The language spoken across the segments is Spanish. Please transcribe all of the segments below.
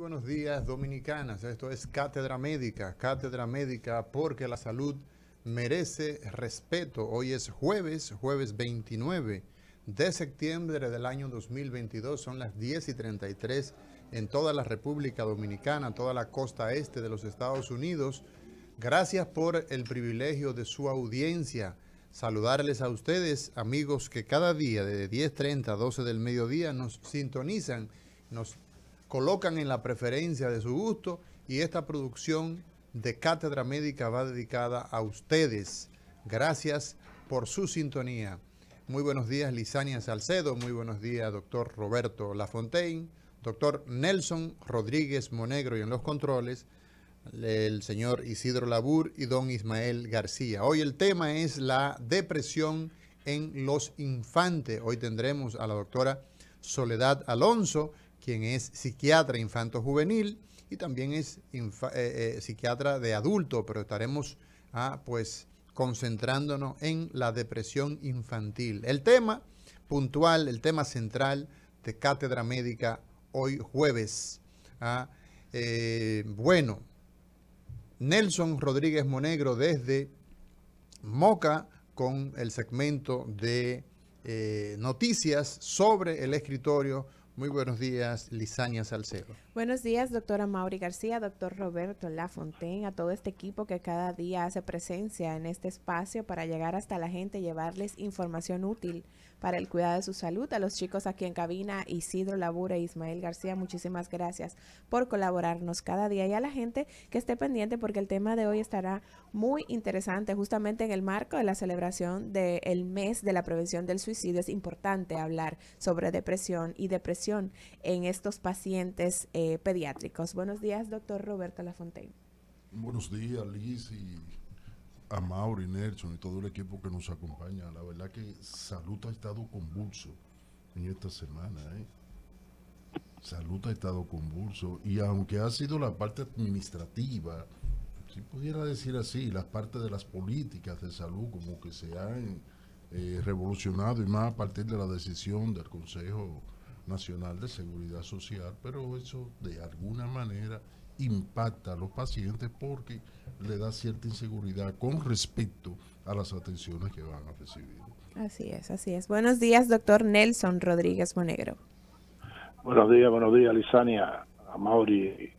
buenos días, dominicanas. Esto es Cátedra Médica, porque la salud merece respeto. Hoy es jueves 29 de septiembre del año 2022. Son las 10:33 en toda la República Dominicana, toda la costa este de los Estados Unidos. Gracias por el privilegio de su audiencia. Saludarles a ustedes, amigos, que cada día de 10:30 a 12 del mediodía nos sintonizan, nos colocan en la preferencia de su gusto, y esta producción de Cátedra Médica va dedicada a ustedes. Gracias por su sintonía. Muy buenos días, Lisania Salcedo. Muy buenos días, doctor Roberto Lafontaine, doctor Nelson Rodríguez Monegro, y en los controles el señor Isidro Labur y don Ismael García. Hoy el tema es la depresión en los infantes. Hoy tendremos a la doctora Soledad Alonso, quien es psiquiatra infanto-juvenil y también es psiquiatra de adulto, pero estaremos pues concentrándonos en la depresión infantil. El tema puntual, el tema central de Cátedra Médica hoy jueves. Bueno, Nelson Rodríguez Monegro desde Moca con el segmento de noticias sobre el escritorio. Muy buenos días, Lisania Salcedo. Buenos días, doctora Mauri García, doctor Roberto Lafontaine, a todo este equipo que cada día hace presencia en este espacio para llegar hasta la gente y llevarles información útil para el cuidado de su salud. A los chicos aquí en cabina, Isidro Labure e Ismael García, muchísimas gracias por colaborarnos cada día, y a la gente que esté pendiente porque el tema de hoy estará muy interesante. Justamente en el marco de la celebración del mes de la prevención del suicidio, es importante hablar sobre depresión y depresión en estos pacientes pediátricos. Buenos días, doctor Roberto Lafontaine. Buenos días, Liz, y a Mauri, Nelson y todo el equipo que nos acompaña. La verdad que salud ha estado convulso en esta semana, Salud ha estado convulso, y aunque ha sido la parte administrativa, si pudiera decir así, las partes de las políticas de salud como que se han revolucionado, y más a partir de la decisión del Consejo Nacional de Seguridad Social, pero eso de alguna manera impacta a los pacientes porque le da cierta inseguridad con respecto a las atenciones que van a recibir. Así es, así es. Buenos días, doctor Nelson Rodríguez Monegro. Buenos días, Lisania, a Mauri,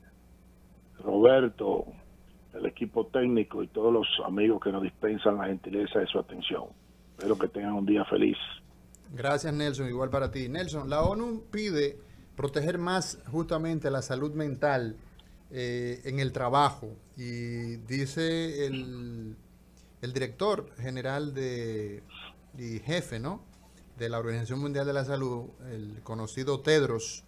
Roberto, el equipo técnico y todos los amigos que nos dispensan la gentileza de su atención. Espero que tengan un día feliz. Gracias, Nelson. Igual para ti. Nelson, la ONU pide proteger más justamente la salud mental en el trabajo, y dice el director general y jefe, ¿no?, de la Organización Mundial de la Salud, el conocido Tedros,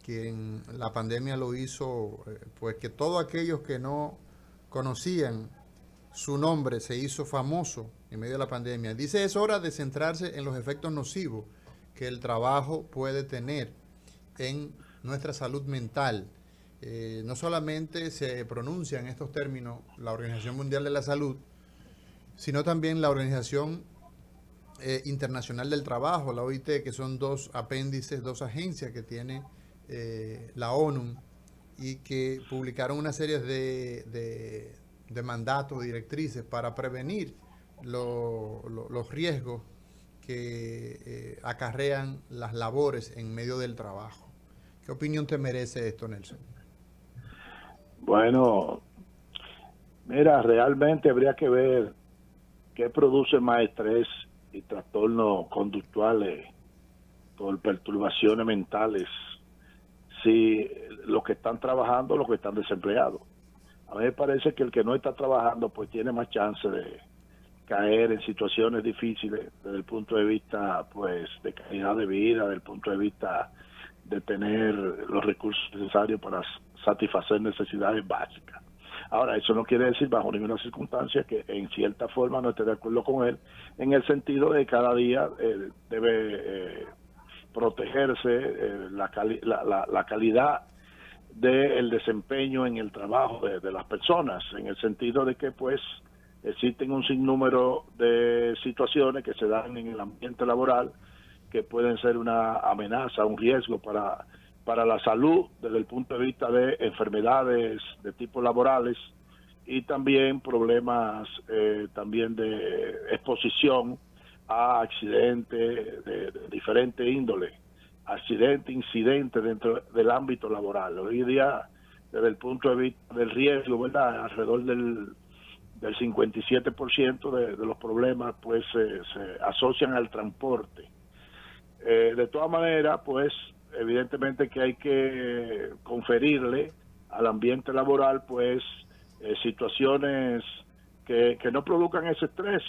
quien la pandemia lo hizo, pues que todos aquellos que no conocían su nombre se hizo famoso en medio de la pandemia. Dice: es hora de centrarse en los efectos nocivos que el trabajo puede tener en nuestra salud mental. No solamente se pronuncia en estos términos la Organización Mundial de la Salud, sino también la Organización Internacional del Trabajo, la OIT, que son dos apéndices, dos agencias que tiene la ONU, y que publicaron una serie de mandatos, directrices para prevenir los riesgos que acarrean las labores en medio del trabajo. ¿Qué opinión te merece esto, Nelson? Bueno, mira, realmente habría que ver qué produce más estrés y trastornos conductuales por perturbaciones mentales, si los que están trabajando o los que están desempleados. A mí me parece que el que no está trabajando pues tiene más chance de caer en situaciones difíciles desde el punto de vista pues de calidad de vida, desde el punto de vista de tener los recursos necesarios para satisfacer necesidades básicas. Ahora, eso no quiere decir bajo ninguna circunstancia que en cierta forma no esté de acuerdo con él, en el sentido de que cada día debe protegerse la calidad del desempeño en el trabajo de las personas, en el sentido de que pues existen un sinnúmero de situaciones que se dan en el ambiente laboral que pueden ser una amenaza, un riesgo para para la salud desde el punto de vista de enfermedades de tipo laborales y también problemas también de exposición a accidentes de diferente índole, accidente, incidente dentro del ámbito laboral. Hoy día, desde el punto de vista del riesgo, ¿verdad?, alrededor del 57% de los problemas pues se asocian al transporte. De todas maneras, pues evidentemente que hay que conferirle al ambiente laboral pues situaciones que no produzcan ese estrés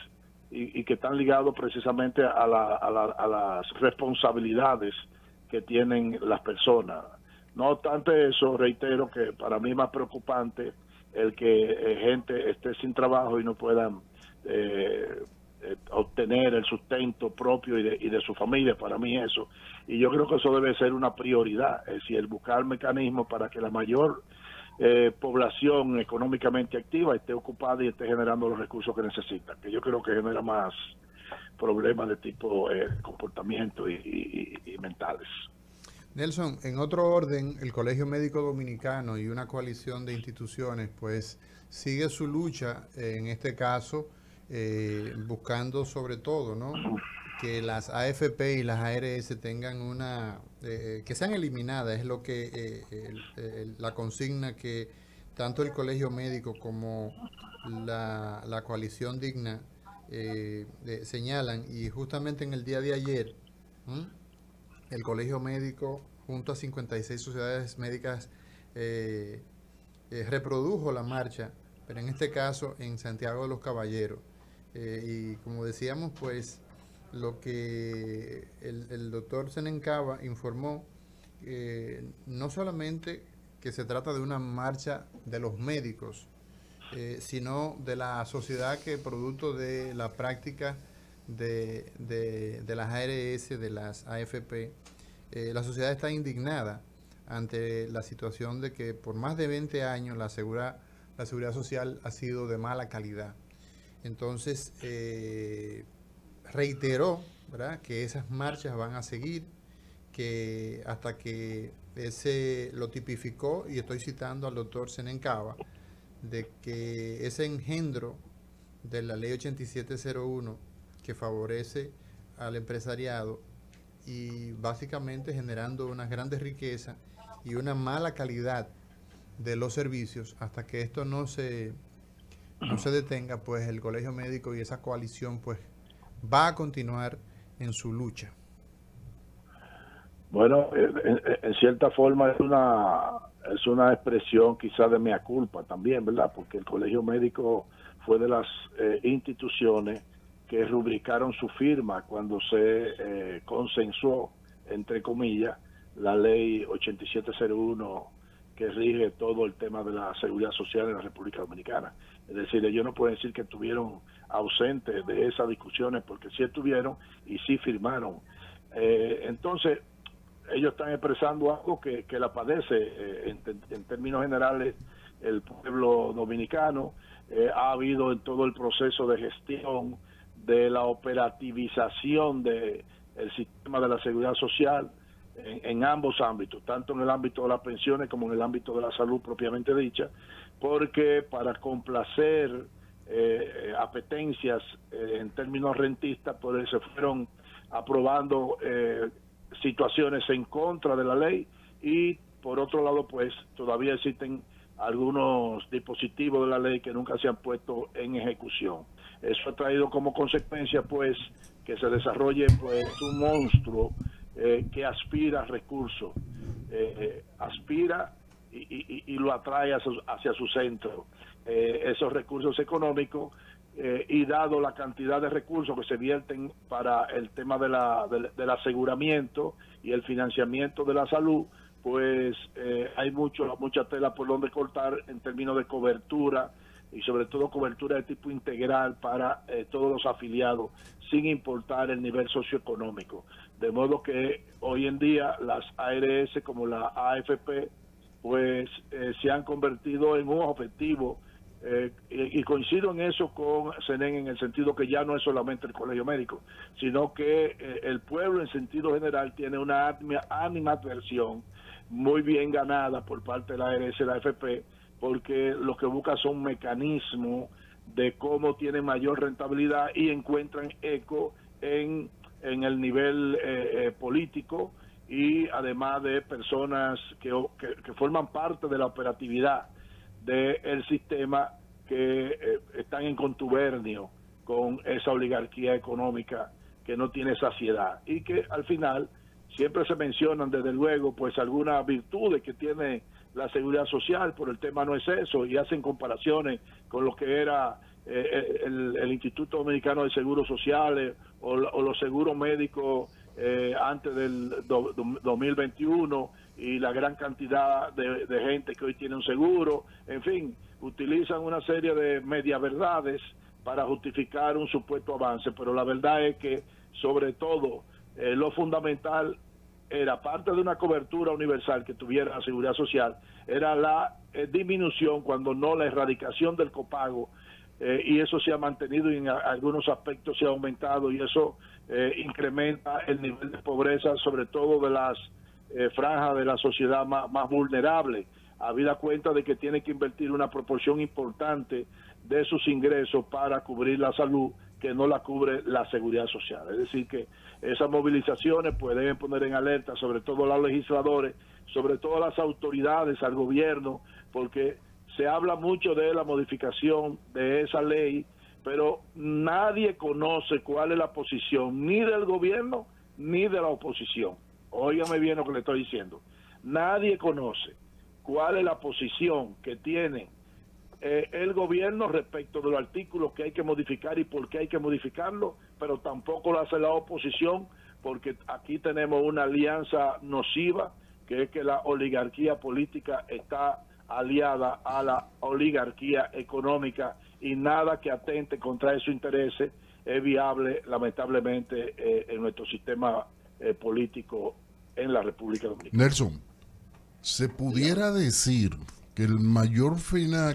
y que están ligados precisamente a las responsabilidades que tienen las personas. No obstante eso, reitero que para mí es más preocupante el que gente esté sin trabajo y no puedan obtener el sustento propio y de su familia. Para mí eso, y yo creo que eso debe ser una prioridad, es decir, el buscar mecanismos para que la mayor población económicamente activa esté ocupada y esté generando los recursos que necesita, que yo creo que genera más problemas de tipo comportamiento y mentales. Nelson, en otro orden, el Colegio Médico Dominicano y una coalición de instituciones pues sigue su lucha, en este caso, buscando sobre todo, ¿no?, que las AFP y las ARS tengan que sean eliminadas. Es lo que la consigna que tanto el Colegio Médico como la coalición Digna señalan, y justamente en el día de ayer, el Colegio Médico, junto a 56 sociedades médicas, reprodujo la marcha, pero en este caso en Santiago de los Caballeros. Y como decíamos, pues lo que el doctor Senencaba informó, no solamente que se trata de una marcha de los médicos, sino de la sociedad que, producto de la práctica de las ARS, de las AFP, la sociedad está indignada ante la situación de que por más de 20 años la seguridad social ha sido de mala calidad. Entonces, reiteró, ¿verdad?, que esas marchas van a seguir, que hasta que lo tipificó, y estoy citando al doctor Senencaba, de que ese engendro de la ley 8701 que favorece al empresariado y básicamente generando unas grandes riquezas y una mala calidad de los servicios, hasta que esto no se detenga, pues el Colegio Médico y esa coalición pues va a continuar en su lucha. Bueno, en cierta forma es una expresión quizá de mea culpa también, ¿verdad? Porque el Colegio Médico fue de las instituciones que rubricaron su firma cuando se consensuó, entre comillas, la ley 8701 que rige todo el tema de la seguridad social en la República Dominicana. Es decir, ellos no pueden decir que estuvieron ausentes de esas discusiones, porque sí estuvieron y sí firmaron. Entonces, ellos están expresando algo que la padece en términos generales el pueblo dominicano. Ha habido en todo el proceso de gestión de la operativización del sistema de la seguridad social en ambos ámbitos, tanto en el ámbito de las pensiones como en el ámbito de la salud propiamente dicha, porque para complacer apetencias en términos rentistas, pues se fueron aprobando situaciones en contra de la ley, y por otro lado pues todavía existen algunos dispositivos de la ley que nunca se han puesto en ejecución. Eso ha traído como consecuencia pues que se desarrolle pues un monstruo que aspira a recursos, aspira y lo atrae hacia su centro. Esos recursos económicos, y dado la cantidad de recursos que se vierten para el tema del aseguramiento y el financiamiento de la salud, pues hay mucha tela por donde cortar en términos de cobertura, y sobre todo cobertura de tipo integral para todos los afiliados, sin importar el nivel socioeconómico. De modo que hoy en día las ARS como la AFP pues se han convertido en un objetivo y coincido en eso con Zenén en el sentido que ya no es solamente el colegio médico, sino que el pueblo en sentido general tiene una animadversión muy bien ganada por parte de la ARS y la AFP, porque lo que busca son mecanismos de cómo tienen mayor rentabilidad y encuentran eco en el nivel político, y además de personas que forman parte de la operatividad del sistema, que están en contubernio con esa oligarquía económica que no tiene saciedad, y que al final siempre se mencionan desde luego pues algunas virtudes que tiene la seguridad social, pero el tema no es eso, y hacen comparaciones con lo que era el Instituto Dominicano de Seguros Sociales o los seguros médicos antes del 2021, y la gran cantidad de gente que hoy tiene un seguro. En fin, utilizan una serie de media verdades para justificar un supuesto avance, pero la verdad es que sobre todo lo fundamental era, parte de una cobertura universal que tuviera la seguridad social, era la disminución, cuando no la erradicación del copago, y eso se ha mantenido y en algunos aspectos se ha aumentado, y eso incrementa el nivel de pobreza, sobre todo de las franjas de la sociedad más vulnerable, habida cuenta de que tiene que invertir una proporción importante de sus ingresos para cubrir la salud, que no la cubre la seguridad social. Es decir, que esas movilizaciones pues deben poner en alerta sobre todo a los legisladores, sobre todo a las autoridades, al gobierno, porque se habla mucho de la modificación de esa ley, pero nadie conoce cuál es la posición ni del gobierno ni de la oposición. Óigame bien lo que le estoy diciendo. Nadie conoce cuál es la posición que tiene el gobierno respecto de los artículos que hay que modificar y por qué hay que modificarlo, pero tampoco lo hace la oposición, porque aquí tenemos una alianza nociva, que es que la oligarquía política está aliada a la oligarquía económica, y nada que atente contra esos intereses es viable, lamentablemente, en nuestro sistema político en la República Dominicana. Nelson, ¿se pudiera decir que el mayor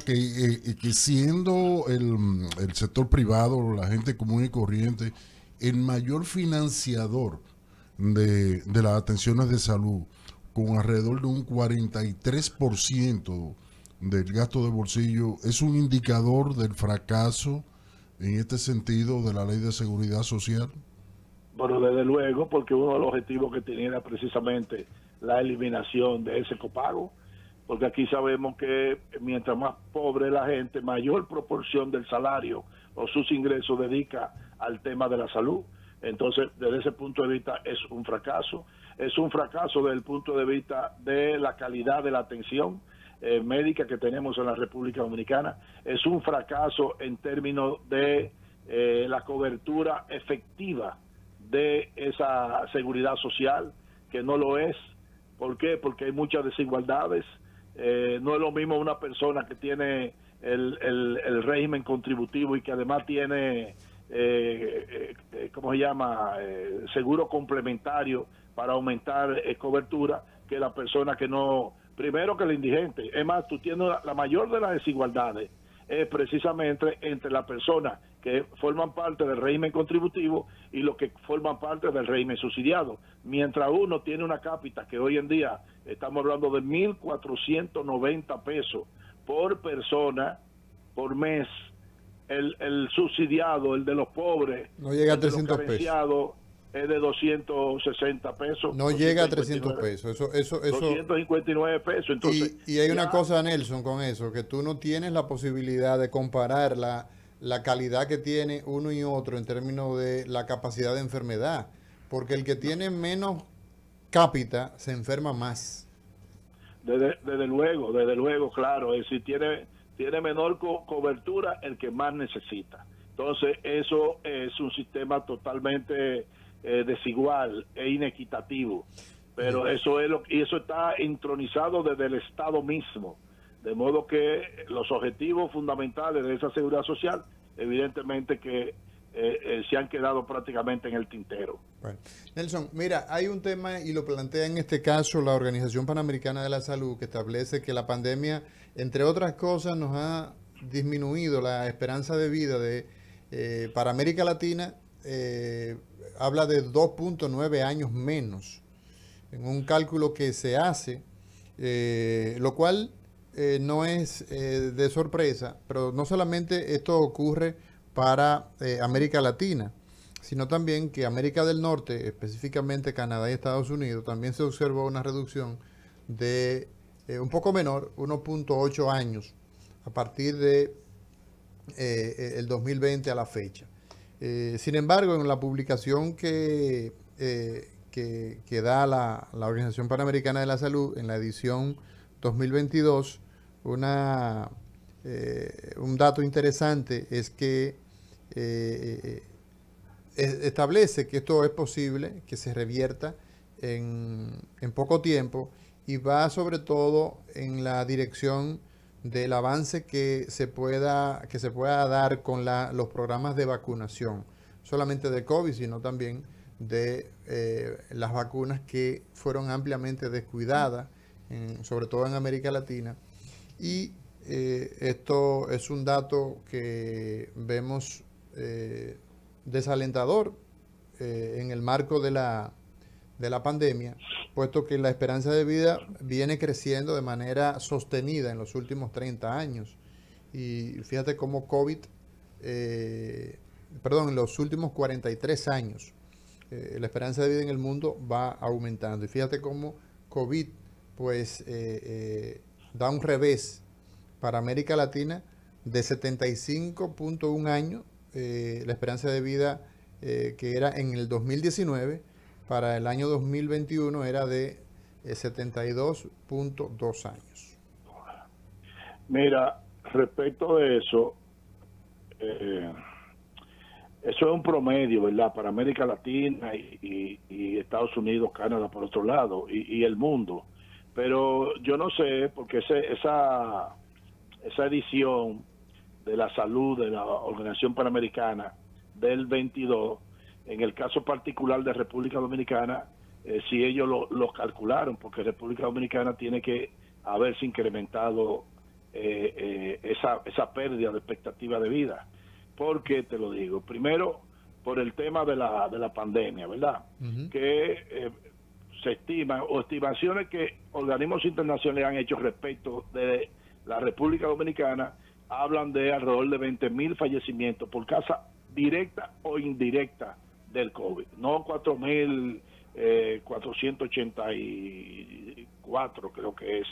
que siendo el sector privado, la gente común y corriente, el mayor financiador de las atenciones de salud, con alrededor de un 43% del gasto de bolsillo, es un indicador del fracaso en este sentido de la Ley de Seguridad Social? Bueno, desde luego, porque uno de los objetivos que tenía era precisamente la eliminación de ese copago, porque aquí sabemos que mientras más pobre la gente, mayor proporción del salario o sus ingresos dedica al tema de la salud. Entonces, desde ese punto de vista es un fracaso. Es un fracaso desde el punto de vista de la calidad de la atención médica que tenemos en la República Dominicana. Es un fracaso en términos de la cobertura efectiva de esa seguridad social, que no lo es. ¿Por qué? Porque hay muchas desigualdades. No es lo mismo una persona que tiene el régimen contributivo y que además tiene, ¿cómo se llama?, seguro complementario para aumentar cobertura, que la persona que no, primero que el indigente. Es más, tú tienes la mayor de las desigualdades es precisamente entre las personas que forman parte del régimen contributivo y los que forman parte del régimen subsidiado. Mientras uno tiene una cápita que hoy en día estamos hablando de 1.490 pesos por persona por mes, el subsidiado, el de los pobres, no llega a 300 pesos. Es de 260 pesos. No llega a 300 pesos. Eso 259 pesos. Entonces, y hay una cosa, Nelson, con eso, que tú no tienes la posibilidad de comparar la calidad que tiene uno y otro en términos de la capacidad de enfermedad, porque el que tiene menos cápita se enferma más. Desde luego, claro. Es decir, tiene menor cobertura el que más necesita. Entonces, eso es un sistema totalmente desigual e inequitativo, pero eso es y eso está entronizado desde el Estado mismo, de modo que los objetivos fundamentales de esa seguridad social, evidentemente que se han quedado prácticamente en el tintero. Bueno, Nelson, mira, hay un tema y lo plantea en este caso la Organización Panamericana de la Salud, que establece que la pandemia, entre otras cosas, nos ha disminuido la esperanza de vida para América Latina, habla de 2.9 años menos en un cálculo que se hace, lo cual no es de sorpresa, pero no solamente esto ocurre para América Latina, sino también que América del Norte, específicamente Canadá y Estados Unidos, también se observó una reducción de un poco menor, 1.8 años, a partir de el 2020 a la fecha. Sin embargo, en la publicación que da la Organización Panamericana de la Salud, en la edición 2022, un dato interesante es que establece que esto es posible, que se revierta en poco tiempo, y va sobre todo en la dirección del avance que se pueda dar con los programas de vacunación, solamente de COVID, sino también de las vacunas que fueron ampliamente descuidadas, sobre todo en América Latina. Y esto es un dato que vemos desalentador en el marco de la pandemia, puesto que la esperanza de vida viene creciendo de manera sostenida en los últimos 30 años. Y fíjate cómo en los últimos 43 años, la esperanza de vida en el mundo va aumentando. Y fíjate cómo COVID pues da un revés para América Latina de 75.1 años, la esperanza de vida que era en el 2019, para el año 2021 era de 72.2 años. Mira, respecto de eso, eso es un promedio, ¿verdad? Para América Latina y Estados Unidos, Canadá por otro lado, y el mundo. Pero yo no sé, porque esa edición de la salud de la Organización Panamericana del 22, en el caso particular de República Dominicana, si ellos lo calcularon, porque República Dominicana tiene que haberse incrementado esa pérdida de expectativa de vida. ¿Por qué te lo digo? Primero, por el tema de la pandemia, ¿verdad? Que se estima, o estimaciones que organismos internacionales han hecho respecto de la República Dominicana, hablan de alrededor de 20.000 fallecimientos por causa directa o indirecta del COVID, no 4.484, creo que es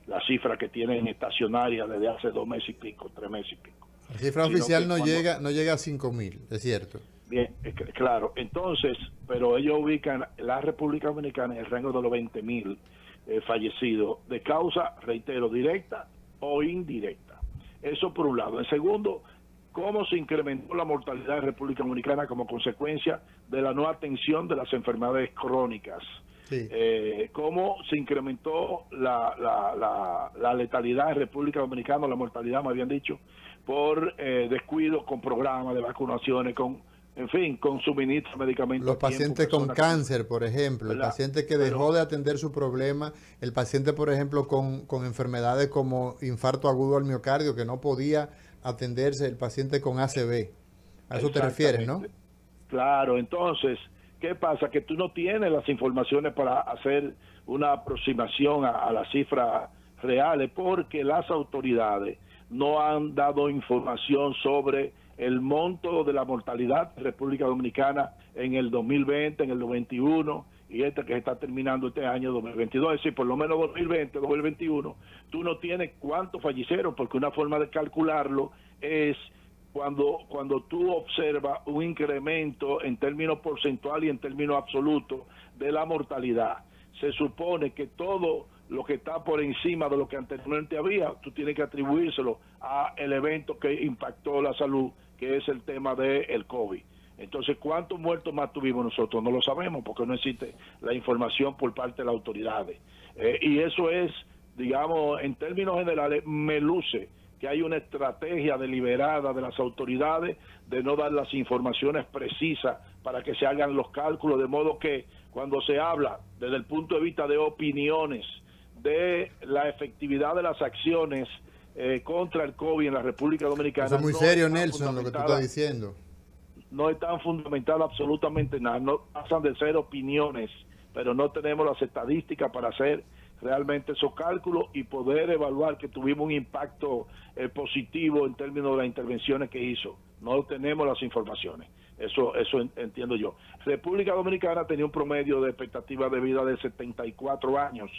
la cifra que tienen estacionaria desde hace 2 meses y pico, 3 meses y pico. La cifra oficial no llega a 5.000, es cierto. Bien, claro. Entonces, pero ellos ubican la República Dominicana en el rango de los 20.000 fallecidos de causa, reitero, directa o indirecta. Eso por un lado. En segundo, cómo se incrementó la mortalidad en República Dominicana como consecuencia de la no atención de las enfermedades crónicas. Sí. Cómo se incrementó la letalidad en República Dominicana, la mortalidad, me habían dicho, por descuido con programas de vacunaciones, en fin, con suministro de medicamentos. Los pacientes con cáncer, por ejemplo, ¿verdad? El paciente que dejó de atender su problema, el paciente, por ejemplo, con enfermedades como infarto agudo al miocardio, que no podía atenderse, el paciente con ACV. A eso te refieres, ¿no? Claro, entonces, ¿qué pasa? Que tú no tienes las informaciones para hacer una aproximación a las cifras reales, porque las autoridades no han dado información sobre el monto de la mortalidad de República Dominicana en el 2020, en el 2021 y que se está terminando este año 2022. Es decir, por lo menos 2020, 2021, tú no tienes cuántos fallecieron, porque una forma de calcularlo es cuando tú observas un incremento en términos porcentuales y en términos absolutos de la mortalidad. Se supone que todo lo que está por encima de lo que anteriormente había, tú tienes que atribuírselo a el evento que impactó la salud, que es el tema del COVID. Entonces, ¿cuántos muertos más tuvimos nosotros? No lo sabemos, porque no existe la información por parte de las autoridades. Y eso es, digamos, en términos generales, me luce que hay una estrategia deliberada de las autoridades de no dar las informaciones precisas para que se hagan los cálculos, de modo que cuando se habla desde el punto de vista de opiniones, de la efectividad de las acciones contra el COVID en la República Dominicana. Eso es muy serio, Nelson, lo que tú estás diciendo. No están fundamentados absolutamente nada, no pasan de ser opiniones, pero no tenemos las estadísticas para hacer realmente esos cálculos y poder evaluar que tuvimos un impacto positivo en términos de las intervenciones que hizo. No tenemos las informaciones. Eso entiendo yo. República Dominicana tenía un promedio de expectativa de vida de 74 años.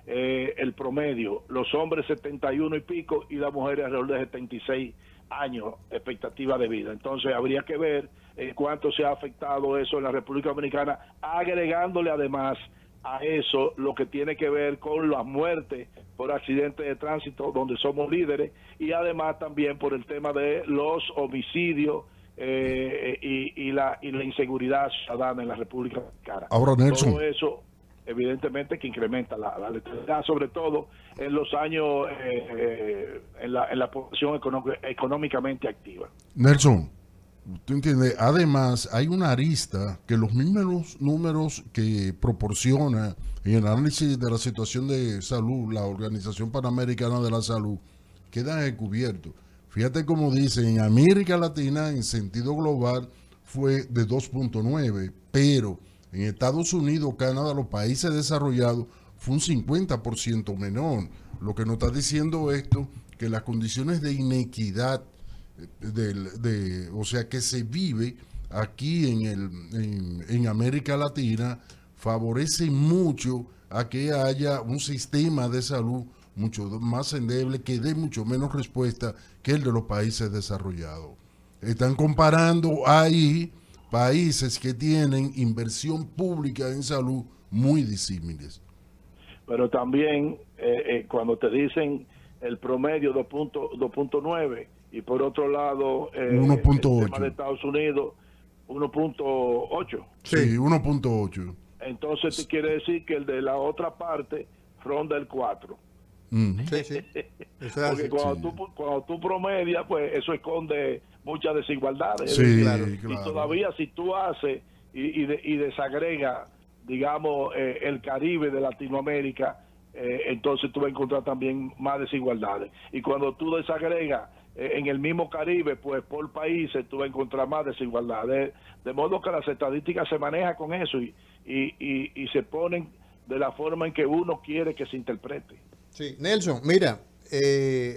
El promedio, los hombres 71 y pico y las mujeres alrededor de 76 años expectativa de vida. Entonces habría que ver cuánto se ha afectado eso en la República Dominicana, agregándole además a eso lo que tiene que ver con las muertes por accidentes de tránsito, donde somos líderes, y además también por el tema de los homicidios y la inseguridad ciudadana en la República Dominicana. Ahora, Nelson, todo eso evidentemente que incrementa la letalidad, sobre todo en los años en la población económicamente activa. Nelson, tú entiendes, además hay una arista que los mismos números que proporciona en el análisis de la situación de salud la Organización Panamericana de la Salud quedan descubiertos. Fíjate cómo dice, en América Latina en sentido global fue de 2.9, pero en Estados Unidos, Canadá, los países desarrollados, fue un 50% menor. Lo que nos está diciendo esto, que las condiciones de inequidad, o sea, que se vive aquí en América Latina, favorece mucho a que haya un sistema de salud mucho más endeble, que dé mucho menos respuesta que el de los países desarrollados. Están comparando ahí países que tienen inversión pública en salud muy disímiles. Pero también cuando te dicen el promedio 2.9 y por otro lado 1.8 el tema de Estados Unidos 1.8. Sí, 1.8. Entonces te quiere decir que el de la otra parte ronda el 4. Sí, sí. Porque cuando tú promedias, pues eso esconde muchas desigualdades. Sí, claro. claro. Y todavía si tú haces y desagrega, digamos, el Caribe de Latinoamérica, entonces tú vas a encontrar también más desigualdades. Y cuando tú desagregas en el mismo Caribe, pues por países tú vas a encontrar más desigualdades. De modo que las estadísticas se manejan con eso y se ponen de la forma en que uno quiere que se interprete. Sí, Nelson, mira,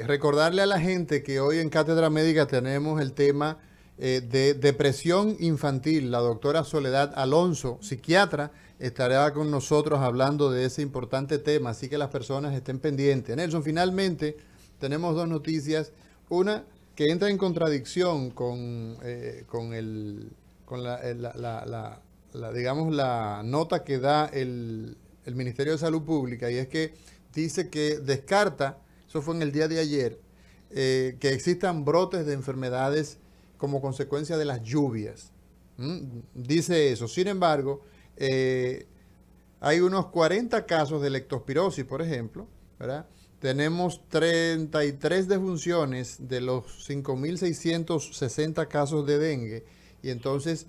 recordarle a la gente que hoy en Cátedra Médica tenemos el tema de depresión infantil. La doctora Soledad Alonso, psiquiatra, estará con nosotros hablando de ese importante tema, así que las personas estén pendientes. Nelson, finalmente tenemos dos noticias. Una que entra en contradicción con digamos, la nota que da el Ministerio de Salud Pública, y es que dice que descarta, eso fue en el día de ayer, que existan brotes de enfermedades como consecuencia de las lluvias. Dice eso. Sin embargo, hay unos 40 casos de leptospirosis, por ejemplo, ¿verdad? Tenemos 33 defunciones de los 5.660 casos de dengue. Y entonces,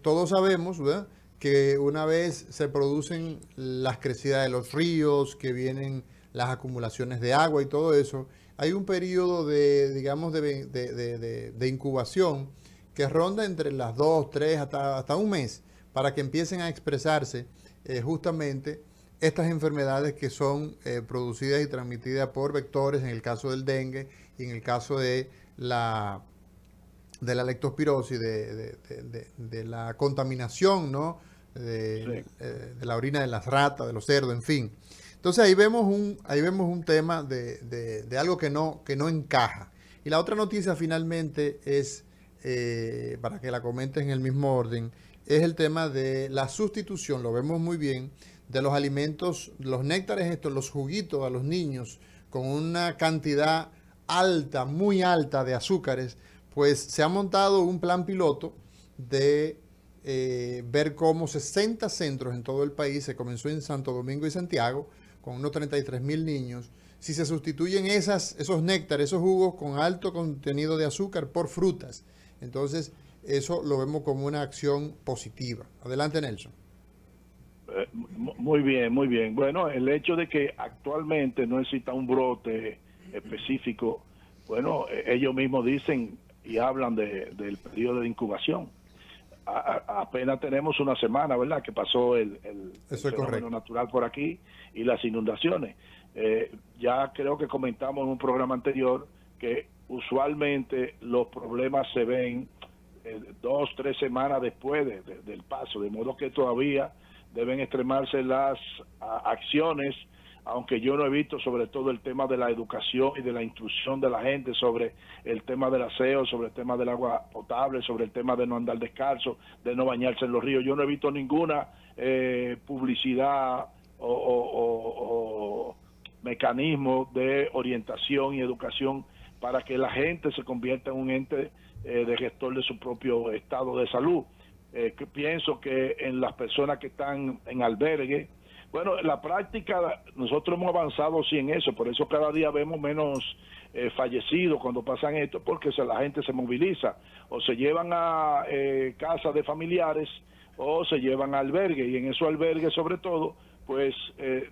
todos sabemos, ¿verdad?, que una vez se producen las crecidas de los ríos, que vienen las acumulaciones de agua y todo eso, hay un periodo de, digamos, de incubación que ronda entre las 2, 3, hasta un mes, para que empiecen a expresarse justamente estas enfermedades que son producidas y transmitidas por vectores, en el caso del dengue y en el caso de la leptospirosis, de la contaminación, ¿no?, de la orina de las ratas, de los cerdos, en fin. Entonces ahí vemos un tema de algo que no encaja. Y la otra noticia finalmente es, para que la comenten en el mismo orden, es el tema de la sustitución, lo vemos muy bien, de los alimentos, los néctares estos, los juguitos a los niños con una cantidad alta, muy alta de azúcares. Pues se ha montado un plan piloto de ver cómo 60 centros en todo el país, se comenzó en Santo Domingo y Santiago, con unos 33,000 niños, si se sustituyen esos néctares, esos jugos con alto contenido de azúcar por frutas. Entonces, eso lo vemos como una acción positiva. Adelante, Nelson. Muy bien, muy bien. Bueno, el hecho de que actualmente no exista un brote específico, bueno, ellos mismos dicen y hablan del periodo de incubación. Apenas tenemos una semana, ¿verdad?, que pasó el fenómeno natural por aquí y las inundaciones. Ya creo que comentamos en un programa anterior que usualmente los problemas se ven 2, 3 semanas después del paso, de modo que todavía deben extremarse las acciones, aunque yo no he visto sobre todo el tema de la educación y de la instrucción de la gente sobre el tema del aseo, sobre el tema del agua potable, sobre el tema de no andar descalzo, de no bañarse en los ríos. Yo no he visto ninguna publicidad o mecanismo de orientación y educación para que la gente se convierta en un ente de gestor de su propio estado de salud. Que pienso que en las personas que están en albergue, bueno, en la práctica nosotros hemos avanzado sí en eso, por eso cada día vemos menos fallecidos cuando pasan esto, porque la gente se moviliza, o se llevan a casas de familiares, o se llevan a albergue, y en esos albergues sobre todo, pues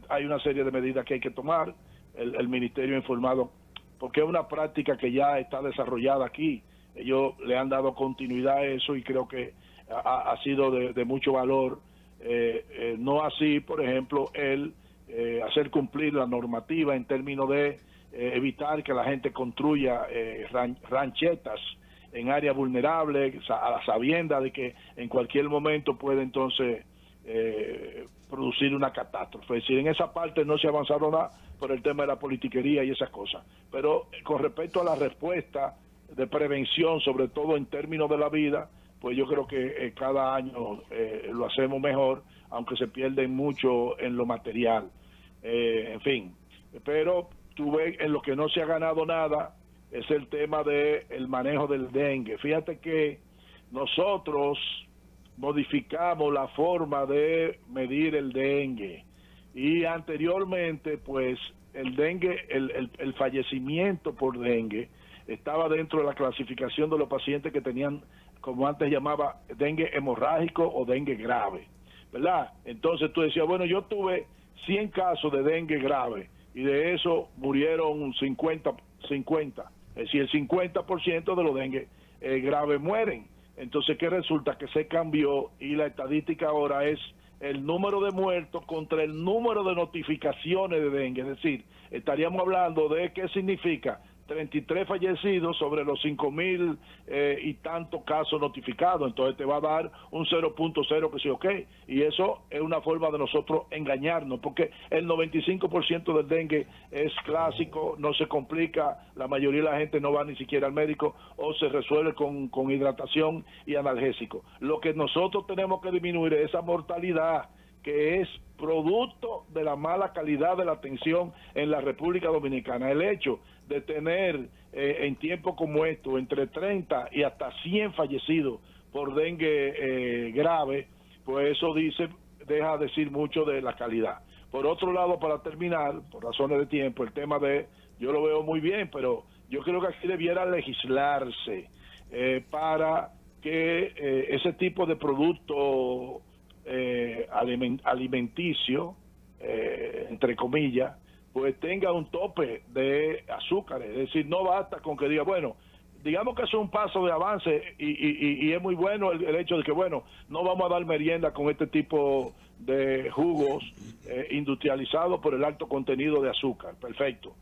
hay una serie de medidas que hay que tomar. El ministerio ha informado, porque es una práctica que ya está desarrollada aquí, ellos le han dado continuidad a eso y creo que ha sido de mucho valor. No así, por ejemplo, hacer cumplir la normativa en términos de evitar que la gente construya ranchetas en áreas vulnerables, a la sabienda de que en cualquier momento puede entonces producir una catástrofe. Es decir, en esa parte no se ha avanzado nada por el tema de la politiquería y esas cosas. Pero con respecto a la respuesta de prevención, sobre todo en términos de la vida, pues yo creo que cada año lo hacemos mejor, aunque se pierde mucho en lo material. En fin, pero tú ves, en lo que no se ha ganado nada es el tema del manejo del dengue. Fíjate que nosotros modificamos la forma de medir el dengue y anteriormente pues el dengue, el fallecimiento por dengue estaba dentro de la clasificación de los pacientes que tenían, como antes llamaba, dengue hemorrágico o dengue grave, ¿verdad? Entonces tú decías, bueno, yo tuve 100 casos de dengue grave y de eso murieron 50, es decir, el 50% de los dengue graves mueren. Entonces, ¿qué resulta? Que se cambió y la estadística ahora es el número de muertos contra el número de notificaciones de dengue. Es decir, estaríamos hablando de qué significa 33 fallecidos sobre los 5.000 y tantos casos notificados. Entonces te va a dar un 0.0 que sí, ok. Y eso es una forma de nosotros engañarnos, porque el 95% del dengue es clásico, no se complica, la mayoría de la gente no va ni siquiera al médico o se resuelve con hidratación y analgésico. Lo que nosotros tenemos que disminuir es esa mortalidad que es producto de la mala calidad de la atención en la República Dominicana. El hecho de tener en tiempos como estos entre 30 y hasta 100 fallecidos por dengue grave, pues eso deja decir mucho de la calidad. Por otro lado, para terminar, por razones de tiempo, el tema yo lo veo muy bien, pero yo creo que aquí debiera legislarse para que ese tipo de producto alimenticio, entre comillas, pues tenga un tope de azúcares. Es decir, no basta con que diga, bueno, digamos que es un paso de avance y es muy bueno el hecho de que, bueno, no vamos a dar merienda con este tipo de jugos industrializados por el alto contenido de azúcar. Perfecto.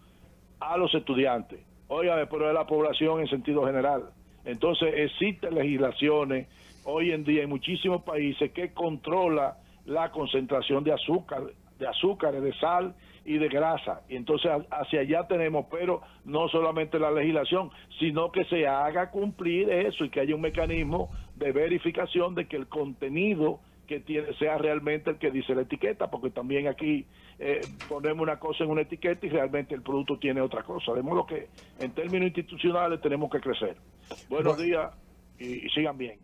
A los estudiantes. Óigame, pero de la población en sentido general. Entonces, existen legislaciones hoy en día en muchísimos países que controla la concentración de azúcares, de sal y de grasa. Y entonces hacia allá tenemos, pero no solamente la legislación, sino que se haga cumplir eso y que haya un mecanismo de verificación de que el contenido que tiene sea realmente el que dice la etiqueta, porque también aquí ponemos una cosa en una etiqueta y realmente el producto tiene otra cosa. De modo que en términos institucionales tenemos que crecer. Buenos días y sigan bien.